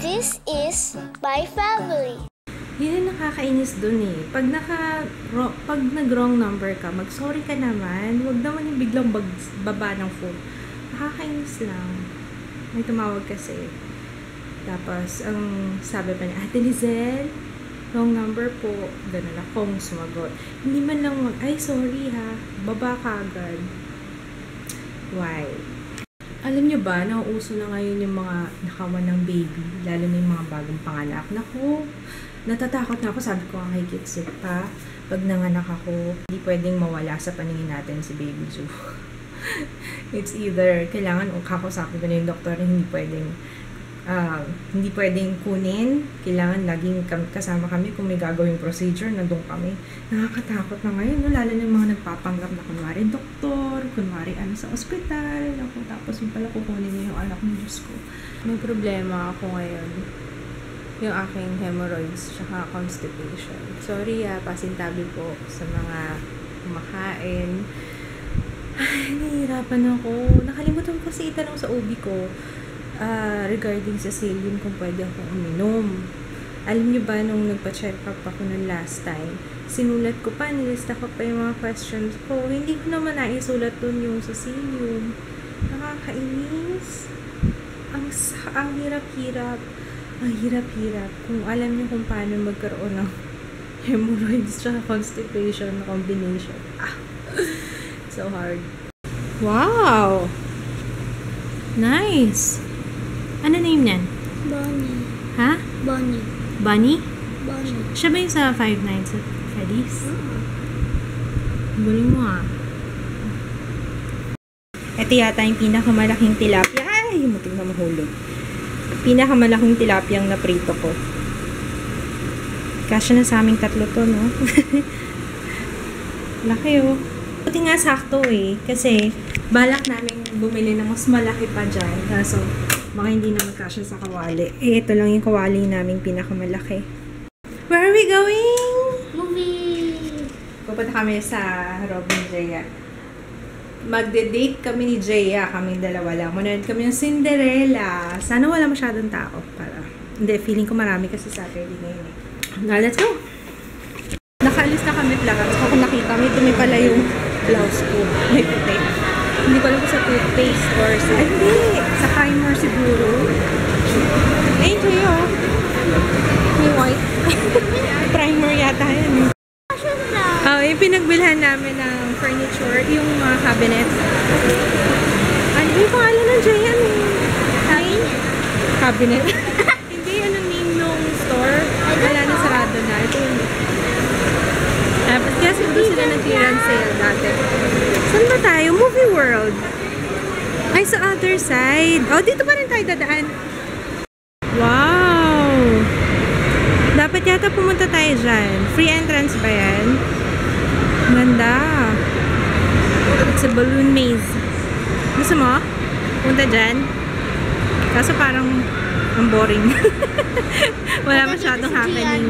This is my family. Yun ang nakakainis dun eh. Pag nag-wrong number ka, mag-sorry ka naman. Huwag naman yung biglang baba ng phone. Nakakainis lang. May tumawag kasi. Tapos, ang sabi pa niya, Ate Lizelle, wrong number po. Ganun akong sumagot. Hindi man lang ay sorry ha. Baba ka agad. Why? Alam niyo ba, nauuso na ngayon yung mga nakawan ng baby, lalo na yung mga bagong panganak. Naku, natatakot na ako. Sabi ko kay Kitsit pa, pag nanganak ako, hindi pwedeng mawala sa paningin natin si Baby Ju. It's either, kailangan kakusapin ko na yung doktor, hindi pwedeng kunin. Kailangan laging kasama kami kung may gagawing procedure, nandun kami. Nakakatakot na ngayon, no? Lalo na yung mga nagpapanggap na kunwari doktor, kunwari sa ospital. Ako, tapos yung pala kukunin niya yung anak ng Diyos ko. May problema ako ngayon. Yung aking hemorrhoids, tsaka constipation. Sorry pasintabi po sa mga kumakain. Ay, nahihirapan ako. Nakalimutan ko kasi itanong sa OB ko. Regarding sa saline kung pwede akong uminom. Alam niyo ba, nung nagpa-check up ako nung last time, sinulat ko pa, nilista ko pa yung mga questions ko. Hindi ko naman naisulat dun yung sa saline. Nakakainis. Ang hirap-hirap. Ang hirap-hirap. Kung alam niyo kung paano magkaroon ng hemorrhoids tsaka constipation combination. So hard. Wow! Nice! Ano name niyan? Bonnie. Ha? Bonnie. Bunny? Bonnie. Siya ba yung sa Five Nights at Freddy's? Galing mo Ito yata yung pinakamalaking tilapia. Ay! Muting na mahulog. Pinakamalaking tilapia ang naprito ko. Kasya na sa aming tatlo to, no? Laki, oh. Buti nga sakto, eh. Kasi, balak namin bumili ng mas malaki pa dyan. Kaso, baka hindi na magkasya sa kawali. Ito lang yung kawali namin pinakamalaki. Where are we going? Movie! Pupunta kami sa Robin Jaya. Magde-date kami ni Jaya. Kaming dalawa lang. Manood kami ng Cinderella. Sana wala masyadong tao. Hindi, feeling ko marami kasi Saturday ngayon eh. Now, let's go! Nakaalis na kami lang. Ako kung nakita mo, ito may pala yung blouse ko. May puti. Hindi ko alam kung sa toothpaste or sa... Ay, hindi! Sa primer siguro. Ay, ito yun. May white. Primer yata yan. Yung pinagbilhan namin ng furniture, yung mga cabinet. Ano yung pangalan ng Jayan? Cabinet. Hindi, anong name nung store? Wala na, sarado na. Ito yung... Kasi doon sila nag-clearance sale dati. Saan ba tayo? Movie World. Ay, sa other side. Oh, dito pa rin tayo dadaan. Wow! Dapat yata pumunta tayo dyan. Free entrance ba yan? Ganda. It's a balloon maze. Gusto mo? Punta dyan? Kaso parang ang boring. Wala masyadong happening.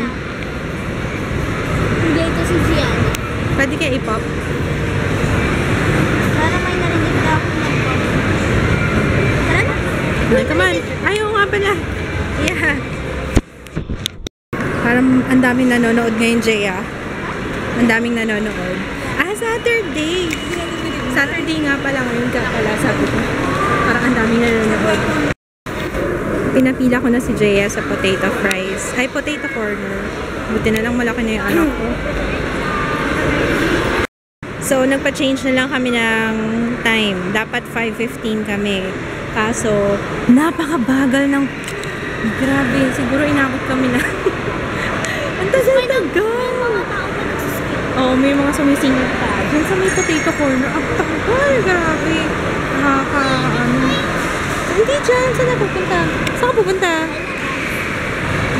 Hindi, ito si Gianna. Pwede kaya i-pop? Parang may narinig na ako ng pop. Tara na. Ay, come on. Ayaw nga pala. Yeah. Parang ang daming nanonood ngayon, Jaya. Ang daming nanonood. Saturday. Saturday nga pala ngayon ka pala, sabi ko. Parang ang daming nanonood. Pinapila ko na si Jaya sa potato fries. Ay, potato corner. Buti na lang malaki na yung anak ko. So, nagpa-change na lang kami ng time. Dapat 5:15 kami. Kaso, napakabagal ng... Grabe, siguro inabot kami na. Ang tagal-tagal! Oo, may mga sumisingit pa. Diyan sa may potato corner. Ang tagal! Grabe! Hindi dyan. Saan na pupunta? Saan ka pupunta?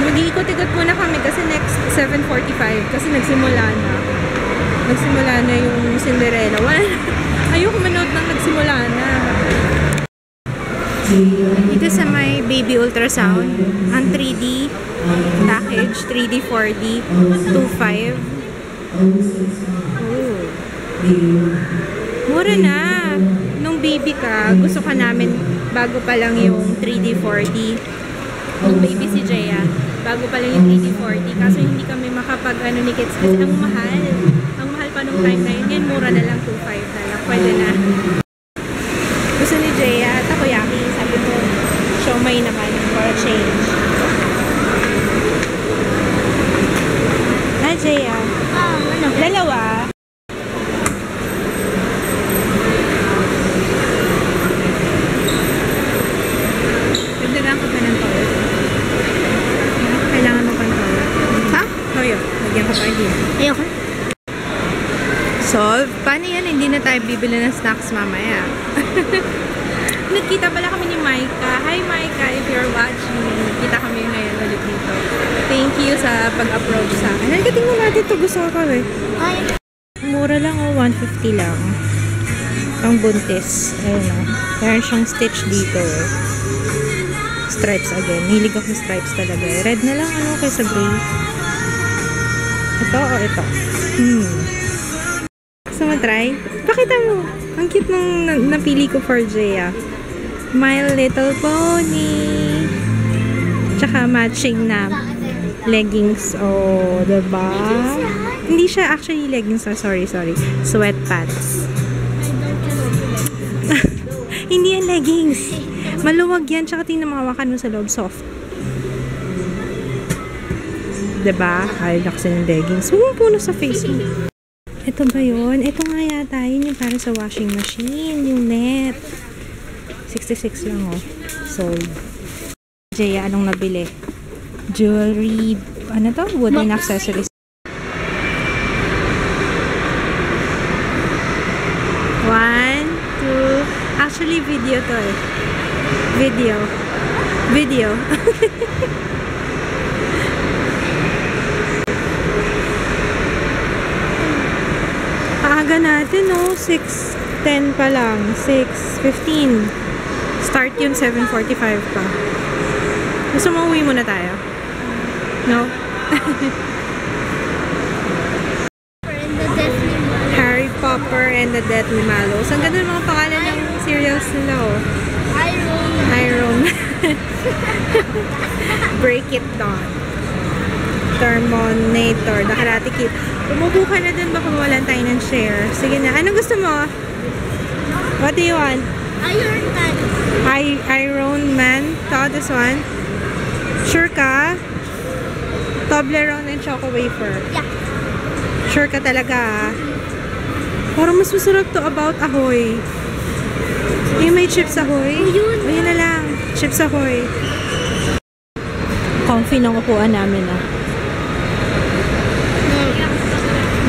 Mag-iikot-ikot muna kami kasi next 7:45 kasi nagsimula na. Nagsimula na yung Cinderella. Ayoko manood ng nagsimula na. Dito sa may baby ultrasound, ang 3D package, 3D, 4D, 2.5. Oh. Mura na. Nung baby ka, gusto ka namin bago pa lang yung 3D, 4D. nung baby si Jaya. Bago pa lang yung 80-40. Kaso hindi kami makapag ni kids kasi ang mahal. Ang mahal pa nung time na yun. Yan, mura na lang, 2.5 na lang. Pwede na. Gusto ni Jaya, takoyaki. Sabi ko, siomay naman for a change. Jaya. Ano? Dalawa. Dagdagan ko pa ng toyo. Kailangan mo pang toyo. Ha? Toyo. Lagyan ko pa din. Ayoko. Solve? Paano yan? Hindi na tayo bibili ng snacks mamaya. Nagkita pala kami ni Maika. Hi Maika, if you're watching. Kita kami ngayon ulit dito. Thank you sa pag-approach sa akin. Halika, tingnan natin ito. Gusto ko eh. Ay. Mura lang o, 150 lang. Ang buntis. Ayun o. Meron siyang stitch dito. Stripes again. Hilig ako sa stripes talaga. Red na lang ano kaysa gray. Ito o ito? Gusto mo try? Pakita mo. Ang cute nung napili ko for Jaya. My Little Pony. Tsaka matching na leggings. Oh, diba? Hindi siya actually leggings. Sorry. Sweatpants. Hindi yan leggings. Maluwag yan. Tsaka tingnan mga wakan mo sa loob. Soft. Diba? Ayaw na kasi ng leggings. Huwag puno sa face mo. Ito ba yun? Ito nga yata. Yun yung para sa washing machine. Yung net. 66 lang oh. Sold. Jaya, anong nabili? Jewelry. Ano to? Wooden accessories. 1, 2. Actually, video to eh. Video. Aga natin, no? 6:10 pa lang. 6:15. Start yun, 7:45 pa. Gusto mo uwi muna tayo? No? Harry Potter and the Deathly Hallows. Ang ganda ng mga pangalan ng serials nila, oh. Iron. Break It Dawn. Terminator. The Karate Kid. Umupo ka na dun, baka mawalan tayo ng share. Sige na. Anong gusto mo? What do you want? Iron Man. Iron Man? To, this one? Sure ka? Toblerone and choco wafer. Yeah. Sure ka talaga, ah? Parang mas masarap to About Ahoy. Yung may Chips Ahoy. O yun na lang. Chips Ahoy. Comfy ng upuan namin, ah.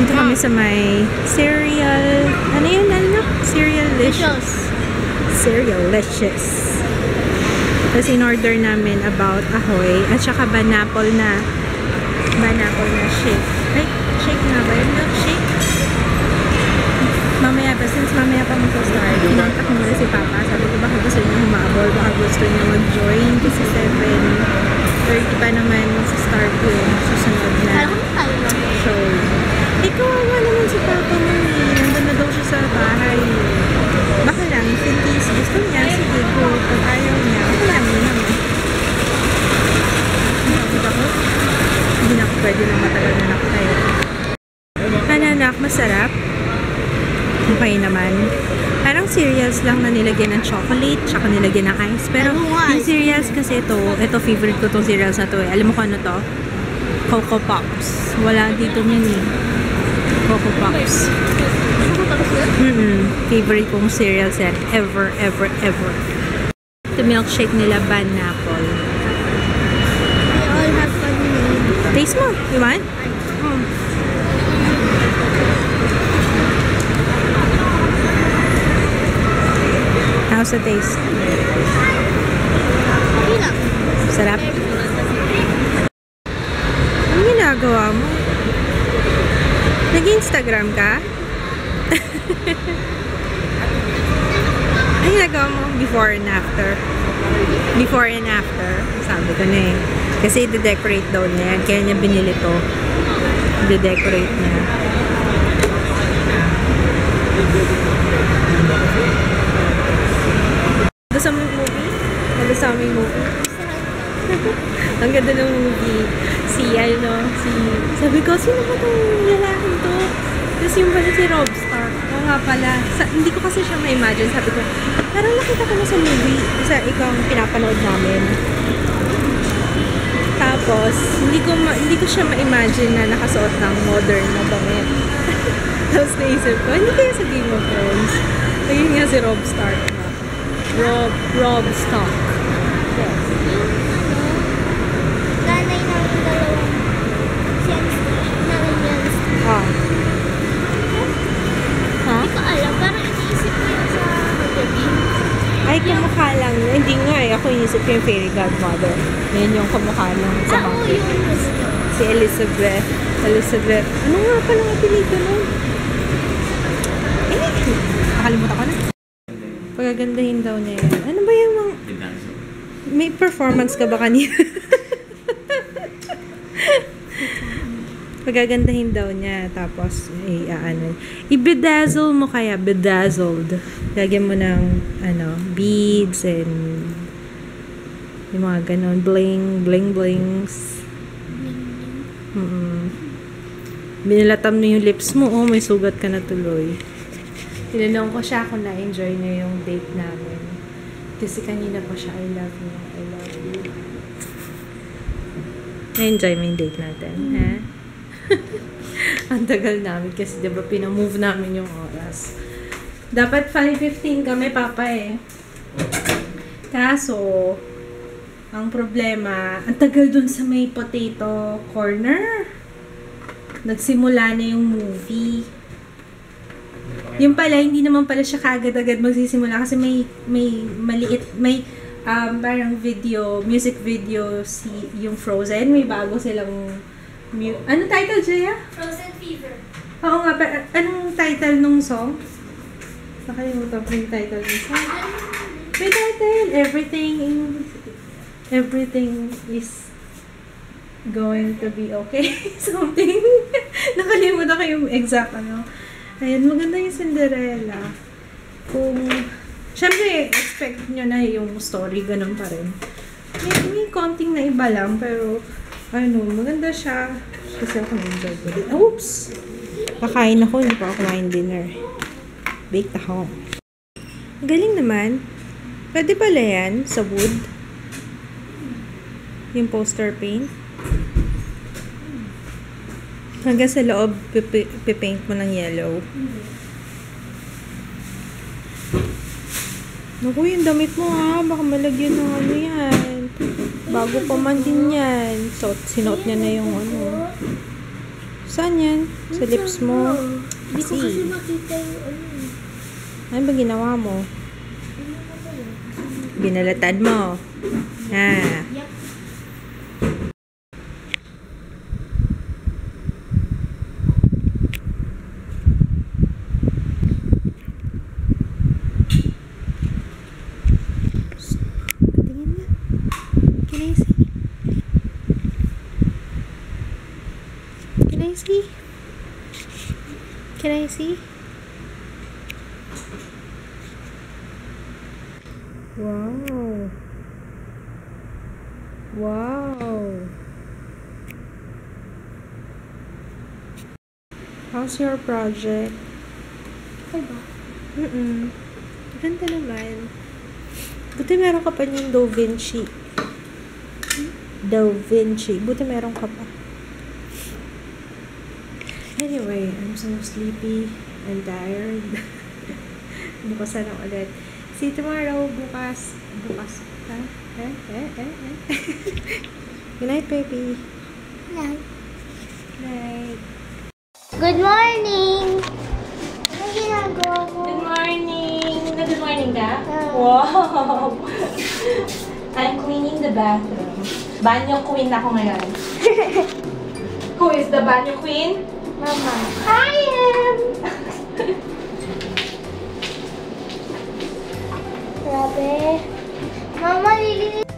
Dito kami sa may cereal. Ano yun? Ano? Cerealicious. Cerealicious. Tapos in-order namin About Ahoy. At saka banapple na shake. Ay, shake na ba? Yung milkshake? Mamaya pa, since mamaya pa mag-start, kinontak mo na si Papa. Sabi ko, baka gusto niya humabol, baka gusto niya mag-join. Kasi 7:30 pa naman sa start yung susunod na show. Ikaw, wala naman si Papa mo eh. Nandun na daw siya sa bahay. Baka lang, if in case gusto niya, sige go. Pag ayaw niya, wala niya naman. Nakapit ako. Hindi na ako pwede ng matagal na nakatayo. Hananak, masarap. Okay naman. Parang cereals lang na nilagyan ng chocolate, tsaka nilagyan ng ice. Pero yung cereals kasi ito favorite ko tong cereals na to eh. Alam mo kung ano to? Coco Pops. Wala dito mini. Coco Pops. Favorite kong cereals yan. Ever. Ito milkshake nila, banapple. They all have funny names. Taste mo. You want? How's the taste? Okay lang. Sarap? Ano ginagawa mo? Nag-Instagram ka? Ano ginagawa mo? Before and after? Before and after? Sabi ko na eh. Kasi i-decorate daw niya yan. Kaya niya binili to. I-decorate niya. Gusto mo yung movie? Gusto mo yung movie? Ang ganda ng movie. Sabi ko, sino ba itong lalaki to? Tapos yung pala si Rob Stark. Oo nga pala. Hindi ko kasi siya ma-imagine. Sabi ko, parang nakita ko na sa movie. Sa ikaw pinapanood namin. Tapos, hindi ko siya ma-imagine na nakasuot ng modern na damit. Tapos naisip ko, hindi kaya sa Game of Thrones. Naging nga si Rob Stark na. Rob Stark. Yes. Nanay ng dalawang Ah. Ha? Hindi ko alam. Parang iniisip ko yun sa magazine. Ay, kamukha lang. Hindi nga eh. Ako inisip ko yung fairy godmother. Yan yung kamukha lang sa Oo, monkey. yung gusto. Si Elizabeth. Ano nga pala ang apelido nun? Nakalimutan ko na. Pagagandahin daw niya yan. Ano ba yung mga... May performance ka ba kanina? Pagagandahin daw niya. Tapos, i-bedazzle mo kaya. Bedazzled. Lagyan mo ng, beads and yung mga ganon. Blings. Binilatam na yung lips mo. Oh, may sugat ka na tuloy. Tinanong ko siya kung na-enjoy niya yung date namin. Kasi kanina pa siya, I love you. Na-enjoy mo yung date natin, ha? Ang tagal namin kasi diba pinamove namin yung oras. Dapat 5:15 kami, Papa eh. Kaso, ang problema, ang tagal dun sa may potato corner. Nagsimula na yung movie. Yung pala, hindi naman pala siya kaagad-agad magsisimula kasi may maliit, parang music video yung Frozen. May bago silang, ano title, Jaya? Frozen Fever. Oo nga, pero anong title nung song? Nakalimutan ko yung title ng song. May title, Everything is going to be okay. Something. Nakalimutan ko yung exact Ayan, maganda yung Cinderella. Siyempre, expect nyo na yung story, ganun pa rin. May konting na iba lang, pero, maganda siya. Kasi ako na-enjoy ko din. Oops! Kakain ako, hindi pa ako kumain dinner. Baked ako. Galing naman. Pwede pala yan, sa wood. Yung poster paint. Hanggang sa loob, pipaint mo ng yellow. Naku, yung damit mo ha. Baka malagyan ng yan. Bago pa man din yan. So, sinuot niya na yung Saan yan? Sa lips mo? Hindi ko kasi makita yung Ano ba ginawa mo? Binalatad mo. Ha? Yup. Can I see? Wow. How's your project? Okay ba? Ganda naman. Buti meron ka pa yung Da Vinci. Buti meron ka pa. Anyway, I'm so sleepy and tired. Bukas na lang ulit. See you tomorrow. Bukas. Ha? Good night, baby. Night. Night. Good morning! Ano ginagawa mo? Good morning! Good morning ka? Wow. I'm cleaning the bathroom. Banyo queen ako ngayon. Who is the banyo queen? Mama. I am! Grabe. Mama, lilinis